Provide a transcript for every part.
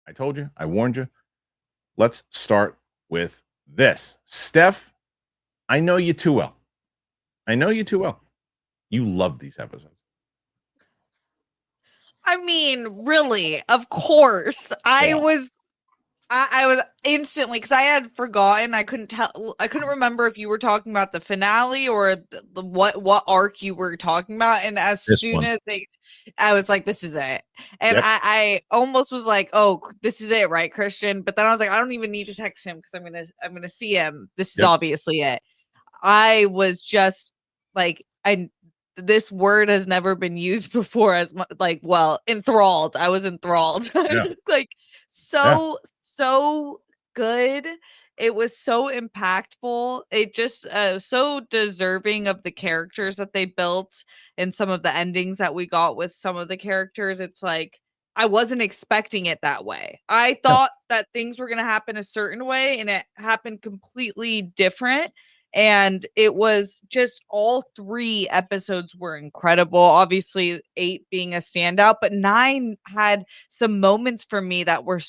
I told you. I warned you. Let's start with this. Steph, I know you too well. You love these episodes. I mean, really, of course. I was instantly, because I had forgotten. I couldn't remember if you were talking about the finale or what arc you were talking about. And as soon as I was like, this is it. And I almost was like, oh, this is it, right, Kristian? But then I was like, I don't even need to text him because I'm gonna see him. This is obviously it. I was just like, this word has never been used before as like, well, enthralled. I was enthralled. Like so good. It was so impactful. It just so deserving of the characters that they built and some of the endings that we got with some of the characters. It's like I wasn't expecting it that way. I thought that things were going to happen a certain way and it happened completely different. And it was just all 3 episodes were incredible. Obviously, 8 being a standout, but 9 had some moments for me that were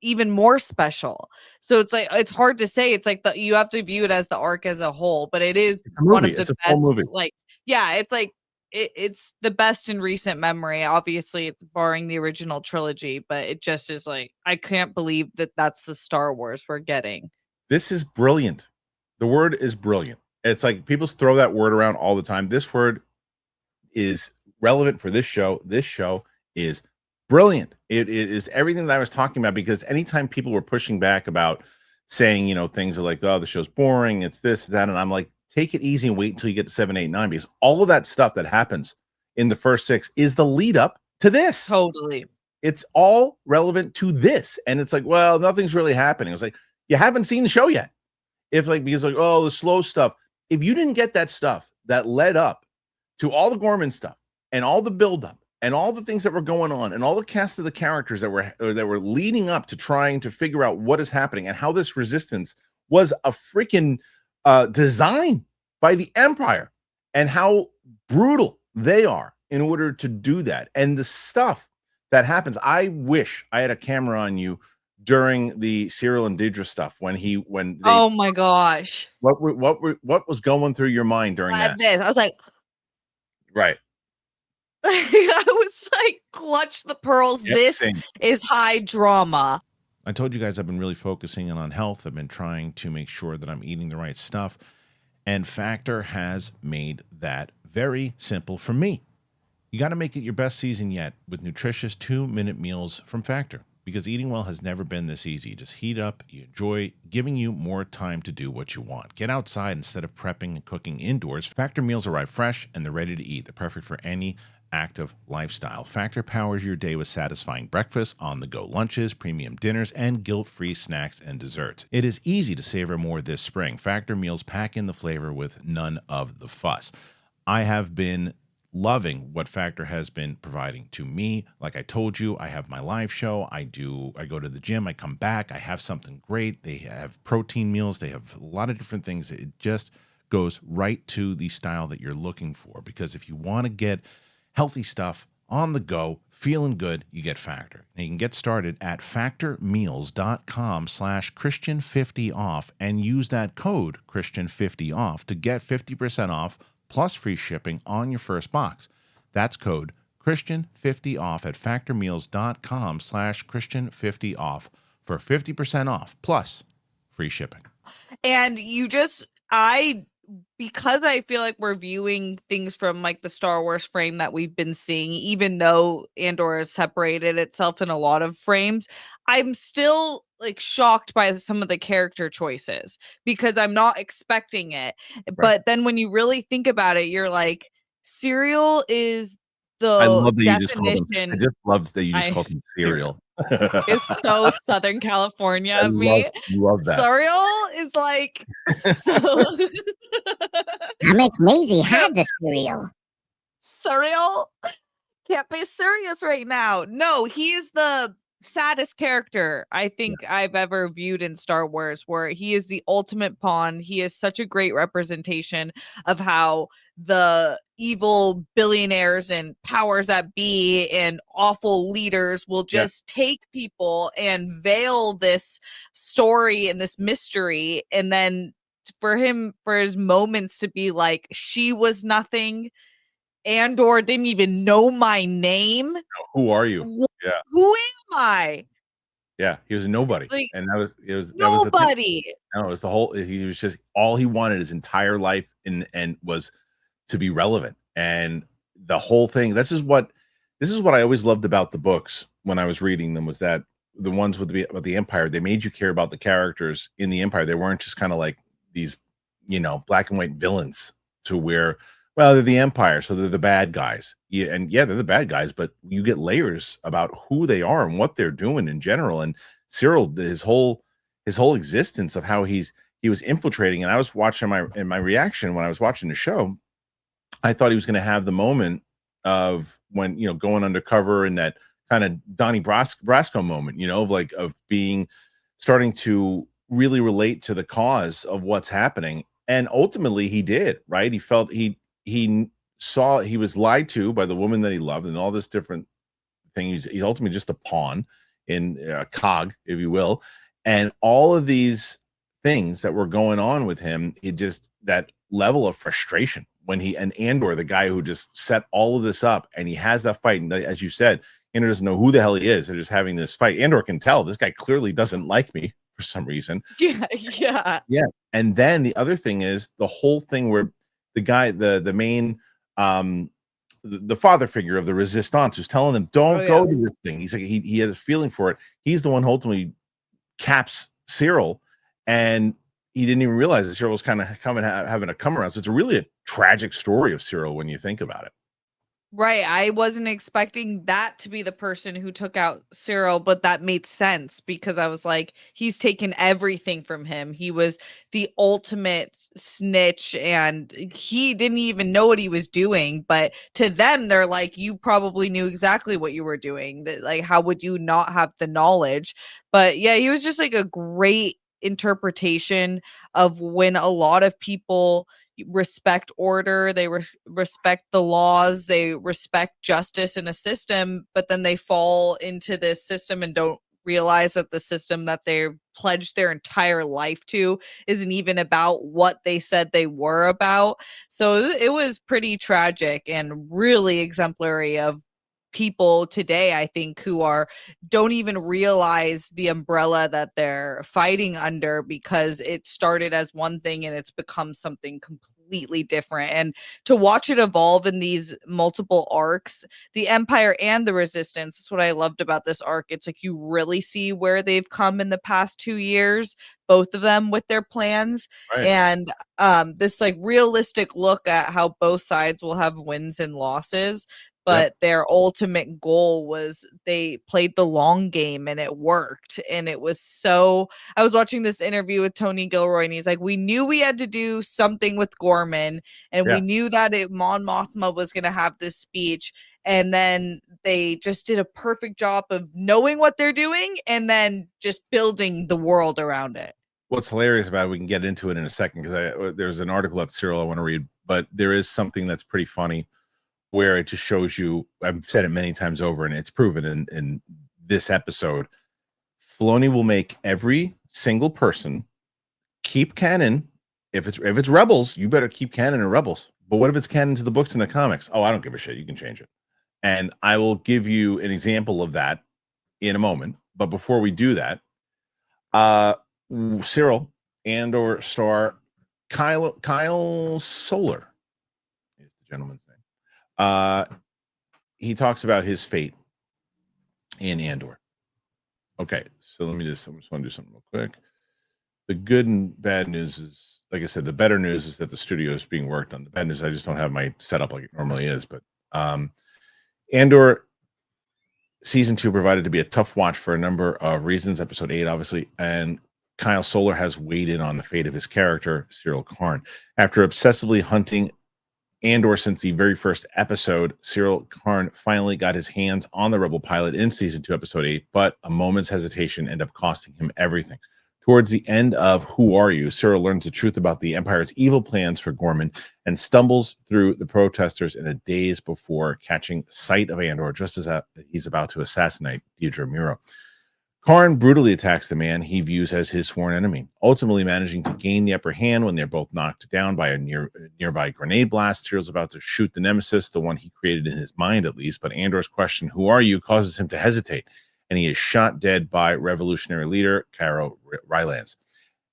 even more special. So it's like it's hard to say. It's like you have to view it as the arc as a whole, but it is one of the best. Like, yeah, it's like it's the best in recent memory. Obviously, it's barring the original trilogy, but it just is like I can't believe that that's the Star Wars we're getting. This is brilliant. The word is brilliant. It's like people throw that word around all the time. This word is relevant for this show. This show is brilliant. It is everything that I was talking about, because anytime people were pushing back about saying, things are like, oh, the show's boring, it's this, that, and I'm like, take it easy and wait until you get to 7, 8, 9, because all of that stuff that happens in the first 6 is the lead up to this. Totally. It's all relevant to this. And it's like, well, nothing's really happening. It's like, you haven't seen the show yet. Because oh, the slow stuff. If you didn't get that stuff that led up to all the Gorman stuff and all the buildup and all the things that were going on and all the cast of the characters that were leading up to trying to figure out what is happening and how this resistance was a freaking design by the Empire and how brutal they are in order to do that. And the stuff that happens, I wish I had a camera on you during the Syril and Deidre stuff when they, oh my gosh, what was going through your mind during that? I was like, right. I was like, clutch the pearls. This is high drama. I told you guys I've been really focusing on health. I've been trying to make sure that I'm eating the right stuff, and Factor has made that very simple for me. You got to make it your best season yet with nutritious 2-minute meals from Factor. Because eating well has never been this easy. You just heat up, you enjoy, giving you more time to do what you want. Get outside instead of prepping and cooking indoors. Factor meals arrive fresh and they're ready to eat. They're perfect for any active lifestyle. Factor powers your day with satisfying breakfast, on-the-go lunches, premium dinners, and guilt-free snacks and desserts. It is easy to savor more this spring. Factor meals pack in the flavor with none of the fuss. I have been loving what Factor has been providing to me. Like I told you, I have my live show. I go to the gym. I come back. I have something great. They have protein meals. They have a lot of different things. It just goes right to the style that you're looking for. Because if you want to get healthy stuff on the go, feeling good, you get Factor. And you can get started at factormeals.com/Kristian50off and use that code Kristian50off to get 50% off plus free shipping on your first box. That's code Kristian50off at factormeals.com/Kristian50off for 50% off plus free shipping. And because I feel like we're viewing things from like the Star Wars frame that we've been seeing, even though Andor has separated itself in a lot of frames, I'm still like shocked by some of the character choices because I'm not expecting it. Right. But then when you really think about it, you're like, Syril is I love that definition. I just love that you just called him Syril. It's so Southern California of me. Love that. Syril is like so. How much Maisie had the cereal? Syril can't be serious right now. No, he is the saddest character I think I've ever viewed in Star Wars, where he is the ultimate pawn. He is such a great representation of how the evil billionaires and powers that be and awful leaders will just take people and veil this story and this mystery, and then for his moments to be like, she was nothing, Andor didn't even know my name. Who are you? Yeah. Who am I? Yeah, he was nobody, Like, and that was the thing. nobody. No, it was the whole. He was just all he wanted his entire life, and was to be relevant. And the whole thing. This is what I always loved about the books when I was reading them, was that the ones with the Empire, they made you care about the characters in the Empire. They weren't just kind of like these, black and white villains, to where, well, they're the Empire, so they're the bad guys. Yeah, and they're the bad guys, but you get layers about who they are and what they're doing in general. And Syril, his whole existence of how he was infiltrating. And I was watching my reaction when I was watching the show. I thought he was going to have the moment of when, going undercover, and that kind of Donnie Brasco moment, of starting to really relate to the cause of what's happening. And ultimately he did, right? He felt he saw he was lied to by the woman that he loved and all this different thing. He's ultimately just a pawn in a cog, if you will. And all of these things that were going on with him, it just, that level of frustration when and Andor, the guy who just set all of this up, and he has that fight. And as you said, Andor doesn't know who the hell he is. They're just having this fight. Andor can tell this guy clearly doesn't like me for some reason. Yeah. And then the other thing is the whole thing where the guy, the main, the father figure of the Resistance, who's telling them, don't go to this thing. He's like, he had a feeling for it. He's the one who ultimately caps Syril, and he didn't even realize that Syril was kind of having a come around. So it's really a tragic story of Syril when you think about it. Right. I wasn't expecting that to be the person who took out Syril, but that made sense because I was like, he's taken everything from him. He was the ultimate snitch and he didn't even know what he was doing. But to them, they're like, you probably knew exactly what you were doing. Like, how would you not have the knowledge? But yeah, he was just like a great interpretation of when a lot of people respect order, they respect the laws, they respect justice in a system, but then they fall into this system and don't realize that the system that they've pledged their entire life to isn't even about what they said they were about. So it was pretty tragic and really exemplary of people today, I think, who don't even realize the umbrella that they're fighting under, because it started as one thing and it's become something completely different. And to watch it evolve in these multiple arcs, the Empire and the Resistance, is what I loved about this arc. It's like you really see where they've come in the past 2 years, both of them with their plans. Right. And this like realistic look at how both sides will have wins and losses, but their ultimate goal was they played the long game and it worked. And it was so, I was watching this interview with Tony Gilroy and he's like, we knew we had to do something with Gorman, and we knew that Mon Mothma was going to have this speech. And then they just did a perfect job of knowing what they're doing and then just building the world around it. What's hilarious about it, we can get into it in a second, because there's an article at Syril I want to read, but there is something that's pretty funny where it just shows you, I've said it many times over, and it's proven in this episode, Filoni will make every single person keep canon. If it's Rebels, you better keep canon and Rebels. But what if it's canon to the books and the comics? Oh, I don't give a shit. You can change it. And I will give you an example of that in a moment. But before we do that, Syril Andor star Kyle Solar is the gentleman's name. He talks about his fate in Andor. Okay, so I just want to do something real quick. The good and bad news is, like I said, the better news is that the studio is being worked on. The bad news, I just don't have my setup like it normally is. But Andor season 2 provided to be a tough watch for a number of reasons. Episode 8, obviously, and Kyle Solar has weighed in on the fate of his character, Syril Karn. After obsessively hunting Andor since the very first episode, Syril Karn finally got his hands on the Rebel pilot in season 2, episode 8, but a moment's hesitation ended up costing him everything. Towards the end of Who Are You, Syril learns the truth about the Empire's evil plans for Gorman and stumbles through the protesters in a daze before catching sight of Andor just as he's about to assassinate Dedra Meero. Karn brutally attacks the man he views as his sworn enemy, ultimately managing to gain the upper hand when they're both knocked down by a nearby grenade blast. Syril's about to shoot the nemesis, the one he created in his mind at least, but Andor's question, "Who are you?" causes him to hesitate, and he is shot dead by revolutionary leader Cairo Rylance.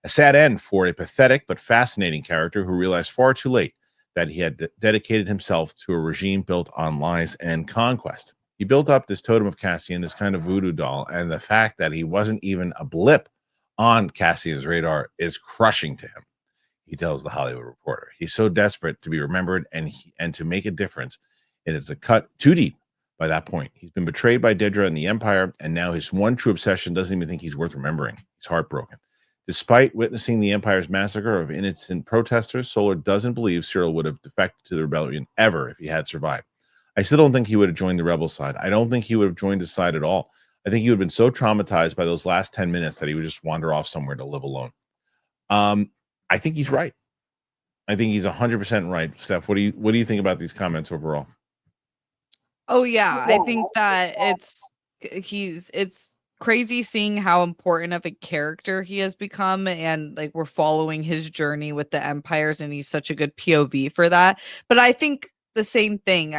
A sad end for a pathetic but fascinating character who realized far too late that he had dedicated himself to a regime built on lies and conquest. He built up this totem of Cassian, this kind of voodoo doll, and the fact that he wasn't even a blip on Cassian's radar is crushing to him. He tells the Hollywood Reporter. He's so desperate to be remembered and to make a difference. It is a cut too deep by that point. He's been betrayed by Dedra and the Empire, and now his one true obsession doesn't even think he's worth remembering. He's heartbroken. Despite witnessing the Empire's massacre of innocent protesters, Solar doesn't believe Syril would have defected to the rebellion ever if he had survived. I still don't think he would have joined the rebel side. I don't think he would have joined his side at all. I think he would have been so traumatized by those last 10 minutes that he would just wander off somewhere to live alone. I think he's right. I think he's 100% right. Steph, what do you think about these comments overall? Oh yeah, I think that it's crazy seeing how important of a character he has become, and like we're following his journey with the Empires, and he's such a good POV for that. But I think the same thing.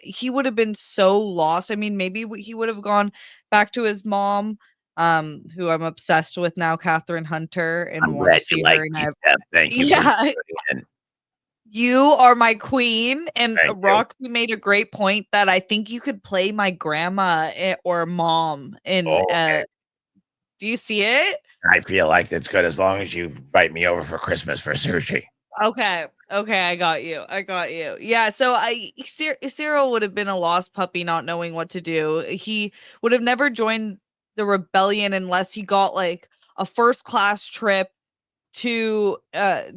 He would have been so lost. I mean, maybe he would have gone back to his mom, who I'm obsessed with now, Catherine Hunter, and I'm want glad to see you her. like And me, Steph. Thank you. yeah, you are my queen. And Thank you. Roxy made a great point that I think you could play my grandma or mom in. Okay. Do you see it? I feel like that's good as long as you invite me over for Christmas for sushi. Okay. Okay, I got you. I got you. Yeah, so Syril would have been a lost puppy not knowing what to do. He would have never joined the rebellion unless he got like a first class trip to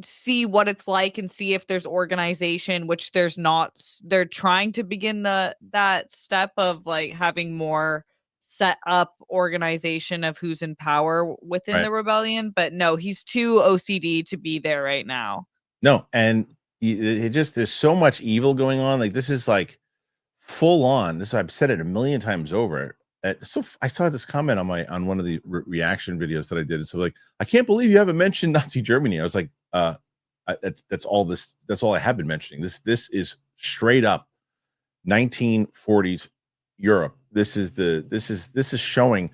see what it's like and see if there's organization, which there's not. They're trying to begin that step of like having more set up organization of who's in power within the rebellion, but no, he's too OCD to be there right now. No, and it just there's so much evil going on. Like this is like full on. This I've said it a million times over. So I saw this comment on one of the reaction videos that I did. So like, I can't believe you haven't mentioned Nazi Germany. I was like, that's all this. That's all I have been mentioning. This is straight up 1940s Europe. This is showing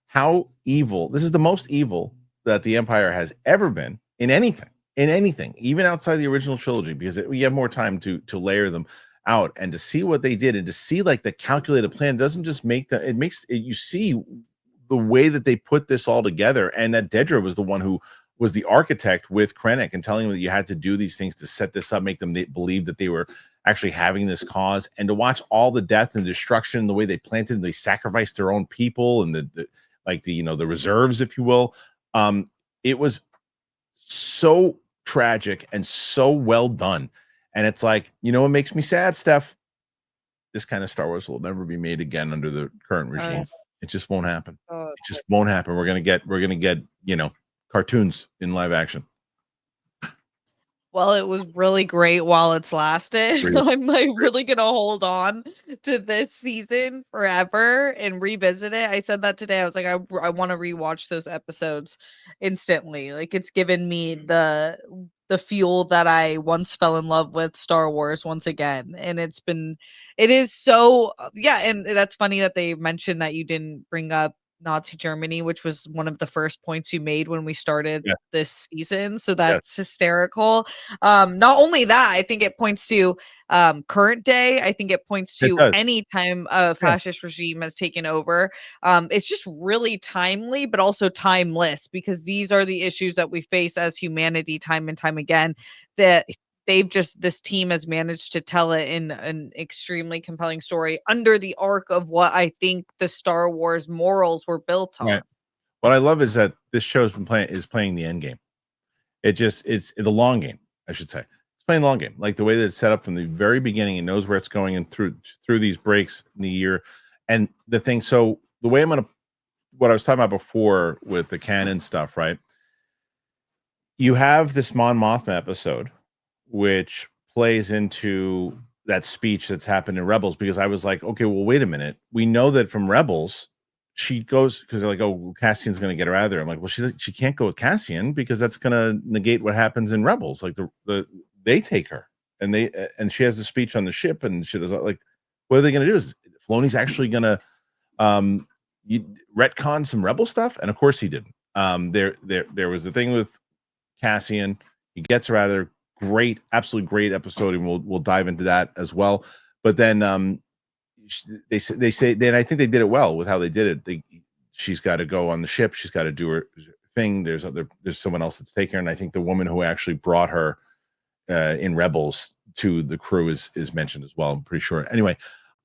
how evil. This is the most evil that the Empire has ever been in anything, even outside the original trilogy, because we have more time to layer them out and to see what they did and to see like the calculated plan doesn't just make it makes it, you see the way that they put this all together, and that Dedra was the one who was the architect with Krennic and telling them that you had to do these things to set this up, make them believe that they were actually having this cause, and to watch all the death and destruction, the way they planted and they sacrificed their own people and the reserves, if you will. It was so tragic and so well done. And it's like, what makes me sad, Steph? This kind of Star Wars will never be made again under the current regime. It just won't happen. It just won't happen. We're gonna get cartoons in live action. Well, it was really great while it's lasted. I'm like really gonna hold on to this season forever and revisit it. I said that today. I was like, I want to rewatch those episodes instantly. Like it's given me the fuel that I once fell in love with Star Wars once again. And it is so yeah, and that's funny that they mentioned that you didn't bring up Nazi Germany, which was one of the first points you made when we started this season. So that's hysterical. Not only that, I think it points to current day. I think it points to any time a fascist regime has taken over. It's just really timely, but also timeless, because these are the issues that we face as humanity time and time again, that this team has managed to tell it in an extremely compelling story under the arc of what I think the Star Wars morals were built on. Right. What I love is that this show is playing the end game. It's the long game, I should say. It's playing the long game, like the way that it's set up from the very beginning and knows where it's going, and through these breaks in the year. And the thing, so the way what I was talking about before with the canon stuff, right? you have this Mon Mothma episode, which plays into that speech that's happened in Rebels, because I was like, okay, well, wait a minute. We know that from Rebels, she goes, because they're like, oh, Cassian's going to get her out of there. I'm like, well, she can't go with Cassian because that's going to negate what happens in Rebels. Like they take her and she has the speech on the ship, and she does like, what are they going to do? Is Filoni's actually going to retcon some Rebel stuff? And of course he didn't. There was the thing with Cassian. He gets her out of there. Great, absolutely great episode, and we'll dive into that as well. But then they say then I think they did it well with how they did it. She's got to go on the ship. She's got to do her thing. There's someone else that's taking her, and I think the woman who actually brought her in Rebels to the crew is mentioned as well. I'm pretty sure. Anyway,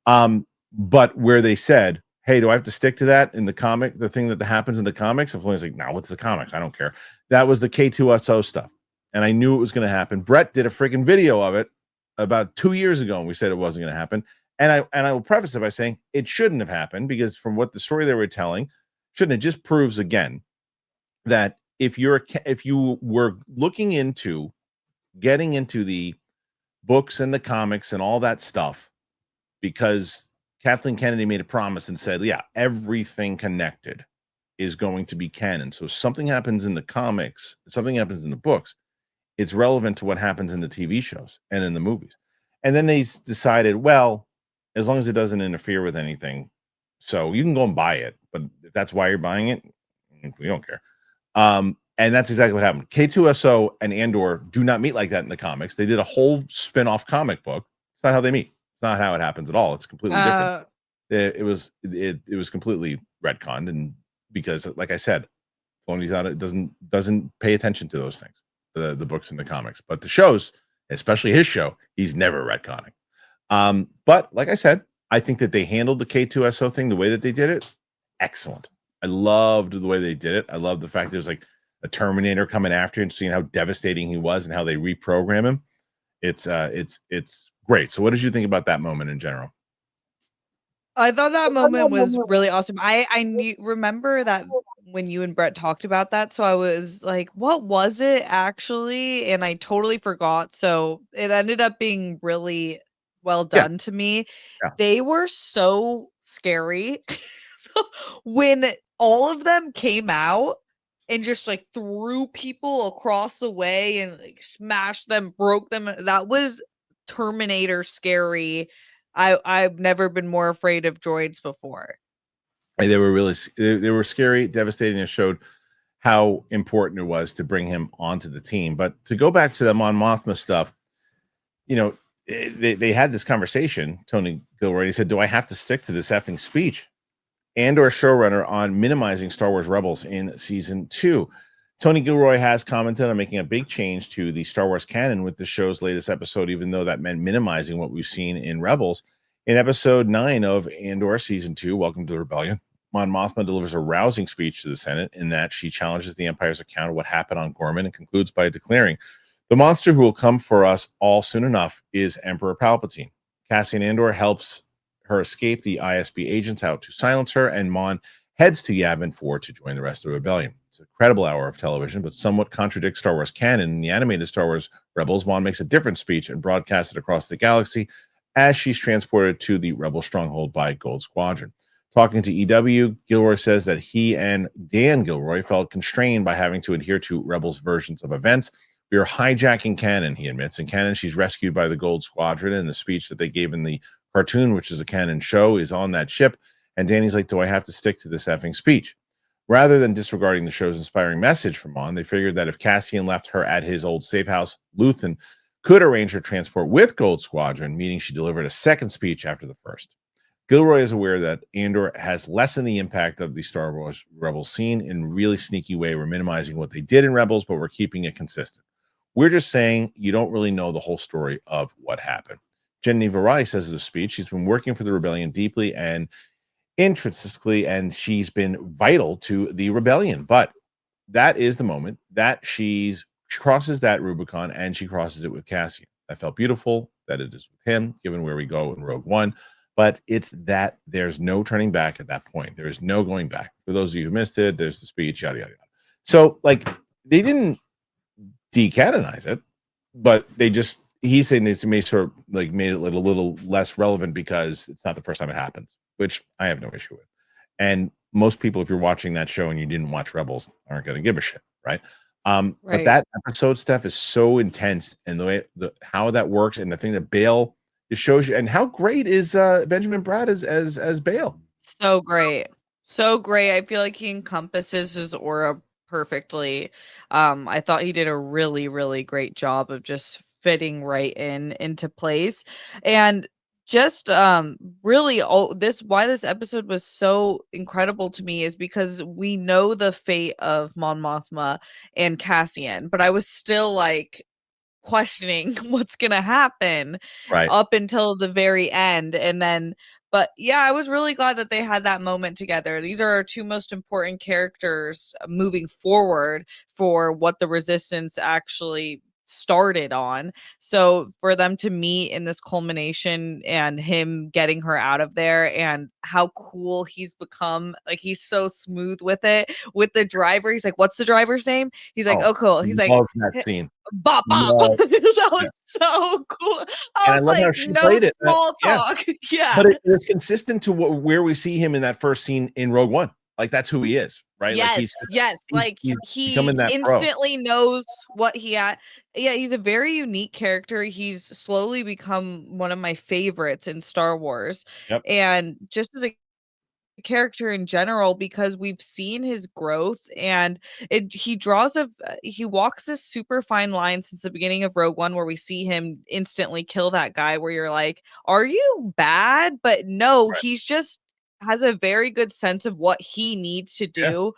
but where they said, hey, do I have to stick to that in the comic? The thing that happens in the comics? And Filoni's like, no, what's the comics? I don't care. That was the K2SO stuff. And I knew it was going to happen. Brett did a freaking video of it about 2 years ago, and we said it wasn't going to happen. And I will preface it by saying it shouldn't have happened, because from what the story they were telling, shouldn't. It just proves again that if you were looking into getting into the books and the comics and all that stuff, because Kathleen Kennedy made a promise and said, yeah, everything connected is going to be canon. So if something happens in the comics, something happens in the books, it's relevant to what happens in the TV shows and in the movies. And then they decided, well, as long as it doesn't interfere with anything, so you can go and buy it. But if that's why you're buying it, we don't care. And that's exactly what happened. K2SO and Andor do not meet like that in the comics. They did a whole spin-off comic book. It's not how they meet. It's not how it happens at all. It's completely different. It was completely retconned, and because, like I said, Filoni's out. It doesn't pay attention to those things. The books and the comics, but the shows, especially his show, he's never retconning. But like I said, I think that they handled the K2SO thing the way that they did it. Excellent. I loved the way they did it. I love the fact that there's like a Terminator coming after you and seeing how devastating he was and how they reprogram him. It's great. So what did you think about that moment in general? I thought that moment was really awesome. I remember that when you and Brett talked about that, so I was like, what was it actually? And I totally forgot. So it ended up being really well done to me. Yeah. They were so scary when all of them came out and just like threw people across the way and like smashed them, broke them. That was Terminator scary. I've never been more afraid of droids before. They were really they were scary, devastating, and showed how important it was to bring him onto the team. But to go back to the Mon Mothma stuff, you know, they had this conversation. Tony Gilroy, he said, "Do I have to stick to this effing speech?" Andor showrunner on minimizing Star Wars Rebels in season 2. Tony Gilroy has commented on making a big change to the Star Wars canon with the show's latest episode, even though that meant minimizing what we've seen in Rebels. In episode 9 of Andor season 2, Welcome to the Rebellion, Mon Mothma delivers a rousing speech to the Senate in that she challenges the Empire's account of what happened on Gorman and concludes by declaring, "The monster who will come for us all soon enough is Emperor Palpatine." Cassian Andor helps her escape the ISB agents out to silence her, and Mon heads to Yavin 4 to join the rest of the rebellion. It's a credible hour of television, but somewhat contradicts Star Wars canon. In the animated Star Wars Rebels, Mon makes a different speech and broadcasts it across the galaxy as she's transported to the Rebel stronghold by Gold Squadron. Talking to EW, Gilroy says that he and Dan Gilroy felt constrained by having to adhere to Rebels versions of events. "We are hijacking canon," he admits. In canon, she's rescued by the Gold Squadron, and the speech that they gave in the cartoon, which is a canon show, is on that ship. And Danny's like, "Do I have to stick to this effing speech?" Rather than disregarding the show's inspiring message from Mon, they figured that if Cassian left her at his old safe house, Luthen could arrange her transport with Gold Squadron, meaning she delivered a second speech after the first. Gilroy is aware that Andor has lessened the impact of the Star Wars Rebels scene in a really sneaky way. We're minimizing what they did in Rebels, but we're keeping it consistent. We're just saying you don't really know the whole story of what happened. Genevieve Rice says in the speech, she's been working for the rebellion deeply and intrinsically, and she's been vital to the rebellion. But that is the moment that she crosses that Rubicon, and she crosses it with Cassian. That felt beautiful that it is with him, given where we go in Rogue One. But it's that there's no turning back at that point. There is no going back. For those of you who missed it, there's the speech, yada, yada, yada. So, like, they didn't decanonize it, but he's saying it's made sort of like made it a little less relevant because it's not the first time it happens, which I have no issue with. And most people, if you're watching that show and you didn't watch Rebels, aren't going to give a shit, right? But that episode stuff is so intense, and the way how that works, and the thing that Bail just shows you, and how great is Benjamin Bratt as Bail? So great. So great. I feel like he encompasses his aura perfectly. I thought he did a really, really great job of just fitting right into place. And just really why this episode was so incredible to me is because we know the fate of Mon Mothma and Cassian, but I was still like questioning what's gonna happen Right. up until the very end. And then but yeah, I was really glad that they had that moment together. These are our two most important characters moving forward for what the resistance actually started on. So for them to meet in this culmination and him getting her out of there, and how cool he's become, like he's so smooth with it with the driver. He's like, what's the driver's name? He's like, oh cool. He's like, love that scene. bop bop. Love, That was yeah. so cool. And I I was love how like, she no played it. small Yeah. talk. Yeah. But it's consistent to where we see him in that first scene in Rogue One. Like that's who he is, right? Yes, Like yes. Like he's he becoming that pro. instantly knows what he had. Yeah, he's a very unique character. He's slowly become one of my favorites in Star Wars. Yep. And just as a character in general, because we've seen his growth, and he walks this super fine line since the beginning of Rogue One, where we see him instantly kill that guy, where you're like, are you bad? But no, Right. he's just has a very good sense of what he needs to Yeah. do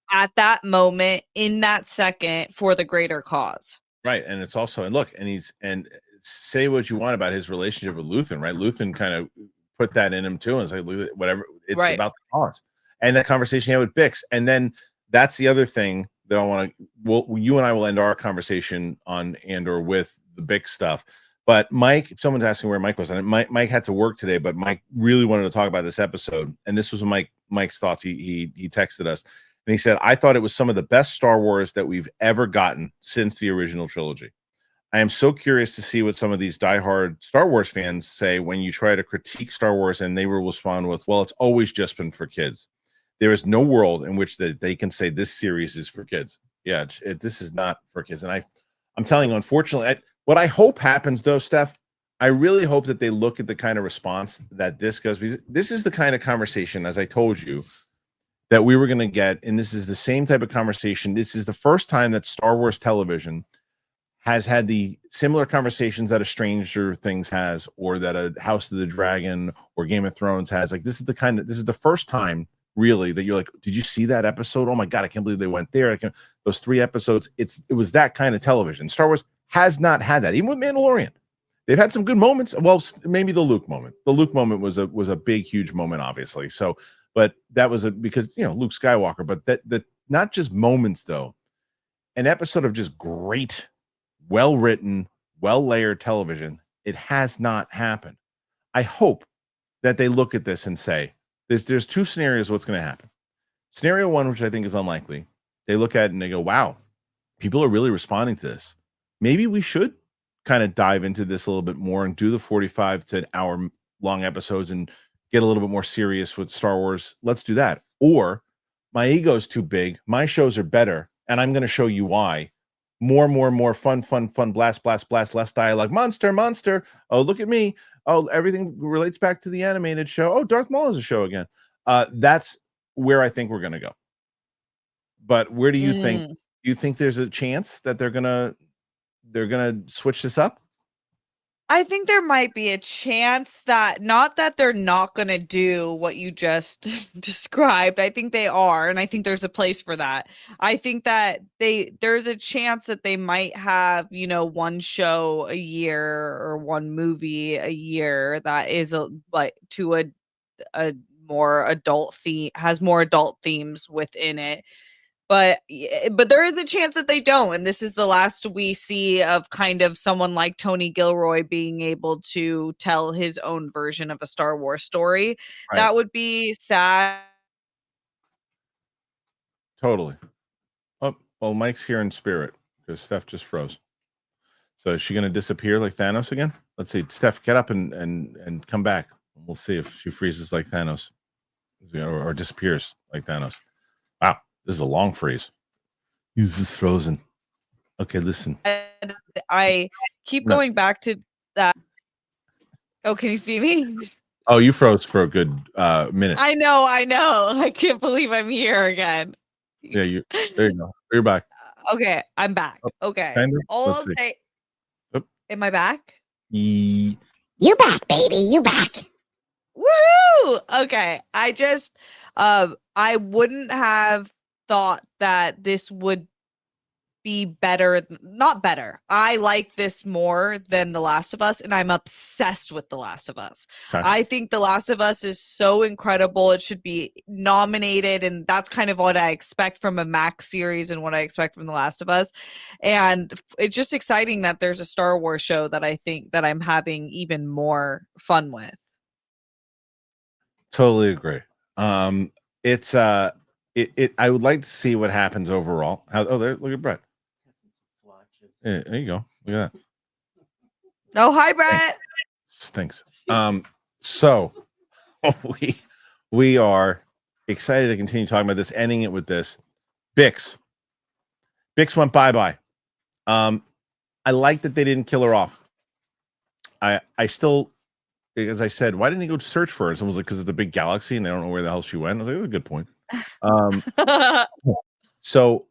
at that moment in that second for the greater cause. Right. And it's also, and look, and say what you want about his relationship with Luthen, right? Luthen kind of put that in him too, and it's like, whatever, it's Right. about the cause. And that conversation he had with Bix. And then that's the other thing that I want to, you and I will end our conversation on Andor with the Bix stuff. But Mike, someone's asking where Mike was, and Mike had to work today, but Mike really wanted to talk about this episode. And this was Mike's thoughts. He texted us, and he said, I thought it was some of the best Star Wars that we've ever gotten since the original trilogy. I am so curious to see what some of these diehard Star Wars fans say when you try to critique Star Wars, and they will respond with, well, it's always just been for kids. There is no world in which they can say this series is for kids. Yeah, this is not for kids. And I'm telling you, unfortunately, what I hope happens, though, Steph, I really hope that they look at the kind of response that this goes, because this is the kind of conversation, as I told you, that we were going to get. And this is the same type of conversation. This is the first time that Star Wars television has had the similar conversations that a Stranger Things has, or that a House of the Dragon or Game of Thrones has. Like, this is the first time really that you're like, did you see that episode? Oh my God, I can't believe they went there. Those 3 episodes. It was that kind of television. Star Wars has not had that, even with Mandalorian. They've had some good moments. Well, maybe the Luke moment. The Luke moment was a big, huge moment, obviously. So, but that was because Luke Skywalker. But that not just moments though. An episode of just great, well written, well layered television. It has not happened. I hope that they look at this and say, there's 2 scenarios what's going to happen. Scenario 1, which I think is unlikely, they look at it and they go, wow, people are really responding to this. Maybe we should kind of dive into this a little bit more and do the 45 to an hour long episodes and get a little bit more serious with Star Wars. Let's do that. Or my ego is too big. My shows are better, and I'm going to show you why. More fun, blast, less dialogue. Monster. Oh, look at me. Oh, everything relates back to the animated show. Oh, Darth Maul is a show again. That's where I think we're going to go. But where do you think? Do you think there's a chance that they're gonna switch this up? I think there might be a chance that, not that they're not going to do what you just described. I think they are, and I think there's a place for that. I think that there's a chance that they might have, one show a year or one movie a year that is to a more adult theme, has more adult themes within it. But there is a chance that they don't, and this is the last we see of kind of someone like Tony Gilroy being able to tell his own version of a Star Wars story. Right. That would be sad. Totally. Oh, well, Mike's here in spirit. because Steph just froze. So is she going to disappear like Thanos again? Let's see. Steph, get up and come back. We'll see if she freezes like Thanos or disappears like Thanos. Wow, this is a long freeze. He's just frozen. Okay, listen. I keep going back to that. Oh, can you see me? Oh, you froze for a good minute. I know. I can't believe I'm here again. Yeah, there you go. You're back. Okay, I'm back. Okay. Kind of? All Let's I'll see. say. Oop. Am I back? You back, baby. You back. Woo! Okay. I just I wouldn't have thought that this would be better. Not better. I like this more than The Last of Us, and I'm obsessed with The Last of Us. Okay. I think The Last of Us is so incredible. It should be nominated, and that's kind of what I expect from a Max series and what I expect from The Last of Us. And it's just exciting that there's a Star Wars show that I think that I'm having even more fun with. Totally agree. It's I would like to see what happens overall. There, look at Brett. Yeah, there you go. Look at that. Oh, hi, Brett. Stinks. So we are excited to continue talking about this, ending it with this. Bix went bye-bye. I like that they didn't kill her off. I still, as I said, why didn't he go search for her? And someone was like, because it's the big galaxy and they don't know where the hell she went. I was like, that's a good point. So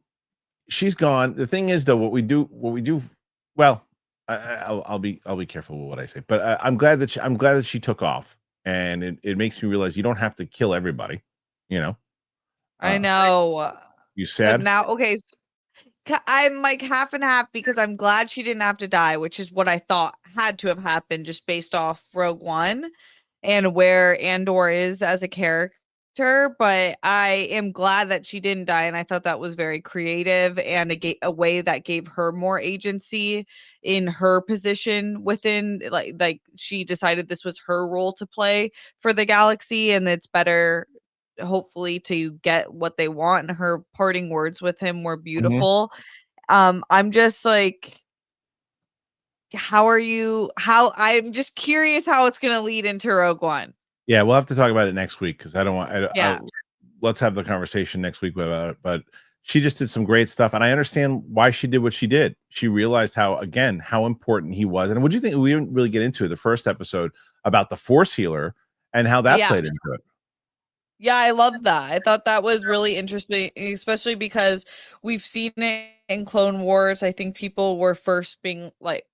she's gone. The thing is, though, what we do. Well, I'll be careful with what I say, but I'm glad that she took off, and it makes me realize you don't have to kill everybody. You know. I know. You sad? But now, okay, I'm like half and half because I'm glad she didn't have to die, which is what I thought had to have happened just based off Rogue One and where Andor is as a character. But I am glad that she didn't die, and I thought that was very creative and a way that gave her more agency in her position within, like she decided this was her role to play for the galaxy, and it's better hopefully to get what they want, and her parting words with him were beautiful. I'm just like, I'm just curious how it's going to lead into Rogue One. Yeah, we'll have to talk about it next week because I don't want. Yeah. Let's have the conversation next week about it. But she just did some great stuff, and I understand why she did what she did. She realized how important he was. And what do you think? We didn't really get into the first episode about the Force healer and how that played into it. Yeah, I love that. I thought that was really interesting, especially because we've seen it in Clone Wars. I think people were first being like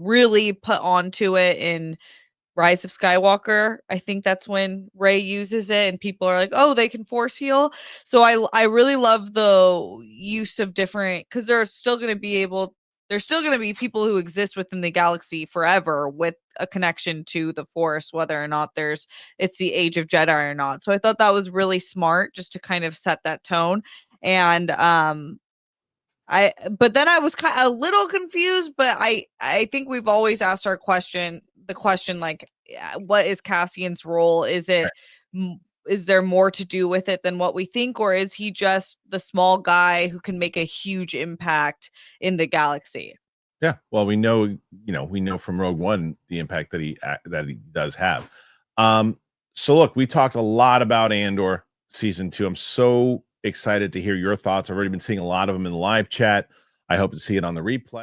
really put onto it in Rise of Skywalker. I think that's when Rey uses it, and people are like, "Oh, they can force heal." So I really love the use of different, because there's still going to be people who exist within the galaxy forever with a connection to the Force, whether or not it's the Age of Jedi or not. So I thought that was really smart just to kind of set that tone. And but then I was a little confused, but I think we've always asked the question like, what is Cassian's role? Is there more to do with it than what we think, or is he just the small guy who can make a huge impact in the galaxy? Yeah, well, we know from Rogue One the impact that he does have. So look, we talked a lot about Andor season 2. I'm so excited to hear your thoughts. I've already been seeing a lot of them in the live chat. I hope to see it on the replay.